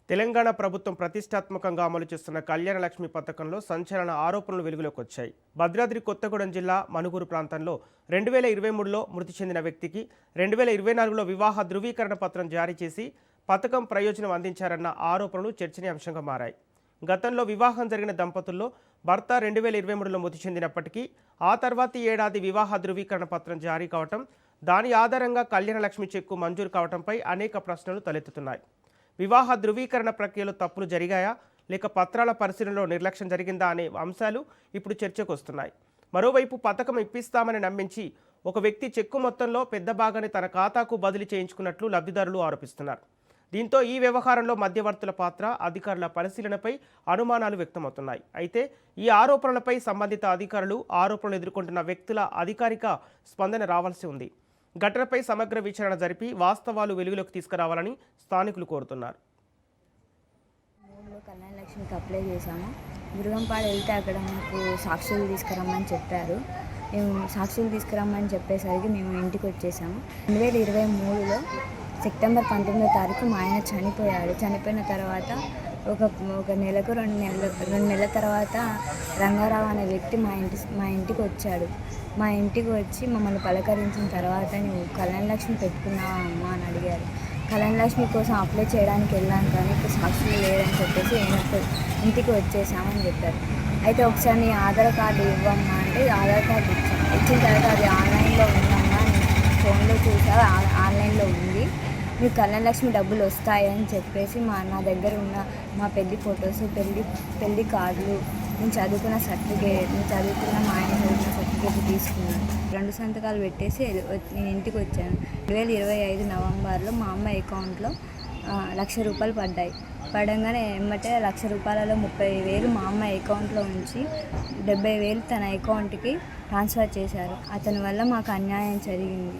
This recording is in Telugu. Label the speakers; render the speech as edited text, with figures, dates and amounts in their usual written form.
Speaker 1: తెలంగాణ ప్రభుత్వం ప్రతిష్టాత్మకంగా అమలు చేస్తున్న కళ్యాణ లక్ష్మి పథకంలో సంచలన ఆరోపణలు వెలుగులోకి వచ్చాయి. భద్రాద్రి కొత్తగూడెం జిల్లా మనుగురు ప్రాంతంలో 2023లో మృతి చెందిన వ్యక్తికి 2024లో వివాహ ధృవీకరణ పత్రం జారీ చేసి పథకం ప్రయోజనం అందించారన్న ఆరోపణలు చర్చనీయాంశంగా మారాయి. గతంలో వివాహం జరిగిన దంపతుల్లో భర్త 2023లో మృతి చెందినప్పటికీ ఆ తర్వాతి ఏడాది వివాహ ధృవీకరణ పత్రం జారీ కావటం, దాని ఆధారంగా కళ్యాణ లక్ష్మి చెక్కు మంజూరు కావటంపై అనేక ప్రశ్నలు తలెత్తుతున్నాయి. వివాహ ధృవీకరణ ప్రక్రియలో తప్పులు జరిగాయా లేక పత్రాల పరిశీలనలో నిర్లక్ష్యం జరిగిందా అనే అంశాలు ఇప్పుడు చర్చకు వస్తున్నాయి. మరోవైపు పథకం ఇప్పిస్తామని నమ్మించి ఒక వ్యక్తి చెక్కు మొత్తంలో పెద్ద భాగాన్ని తన ఖాతాకు బదిలీ చేయించుకున్నట్లు లబ్ధిదారులు ఆరోపిస్తున్నారు. దీంతో ఈ వ్యవహారంలో మధ్యవర్తుల పాత్ర, అధికారుల పరిశీలనపై అనుమానాలు వ్యక్తమవుతున్నాయి. అయితే ఈ ఆరోపణలపై సంబంధిత అధికారులు, ఆరోపణలు ఎదుర్కొంటున్న వ్యక్తుల అధికారిక స్పందన రావాల్సి ఉంది. ఘటనపై సమగ్ర విచారణ జరిపి వాస్తవాలు వెలుగులోకి తీసుకురావాలని స్థానికులు కోరుతున్నారు.
Speaker 2: కళ్యాణ లక్ష్మికి అప్లై చేశాము. గురుగంపాడు వెళ్తే అక్కడ మాకు సాక్షులు తీసుకురమ్మని చెప్పారు. మేము సాక్షులు తీసుకురమ్మని చెప్పేసరికి మేము ఇంటికి వచ్చేసాము. 2023లో సెప్టెంబర్ 19వ తారీఖు మా ఆయన చనిపోయాడు. చనిపోయిన తర్వాత ఒక నెలకు రెండు నెలల తర్వాత రంగారావు అనే వ్యక్తి మా ఇంటికి వచ్చాడు. మా ఇంటికి వచ్చి మమ్మల్ని పలకరించిన తర్వాత నువ్వు కళ్యాణ లక్ష్మి పెట్టుకున్నావా అమ్మ అని అడిగారు. కళ్యాణ లక్ష్మి కోసం అప్లై చేయడానికి వెళ్ళాను కానీ ఇప్పుడు సాక్షులు లేదని చెప్పేసి ఇంటికి వచ్చేసామని చెప్పారు. అయితే ఒకసారి నీ ఆధార్ కార్డు ఇవ్వమ్మా అంటే ఆధార్ కార్డు ఇచ్చిన తర్వాత అది ఆన్లైన్లో ఉందమ్మా, ఫోన్లో చూసా ఆన్లైన్లో ఉంది, మీకు కళ్యాణ లక్ష్మి డబ్బులు వస్తాయని చెప్పేసి నా దగ్గర ఉన్న మా పెళ్లి ఫొటోస్, పెళ్లి కార్డులు, నేను చదువుకున్న సర్టిఫికేట్, మా ఆయన చదువుకున్న సర్టిఫికేట్ తీసుకున్నాను. 2 సంతకాలు పెట్టేసి నేను ఇంటికి వచ్చాను. 2025 నవంబర్లో మా అమ్మ అకౌంట్లో ₹1,00,000 పడంగానే ఎమ్మటే ₹1,00,000లో 30,000 మా అమ్మ అకౌంట్లో ఉంచి 70,000 తన అకౌంట్కి ట్రాన్స్ఫర్ చేశారు. అతని వల్ల మాకు అన్యాయం జరిగింది.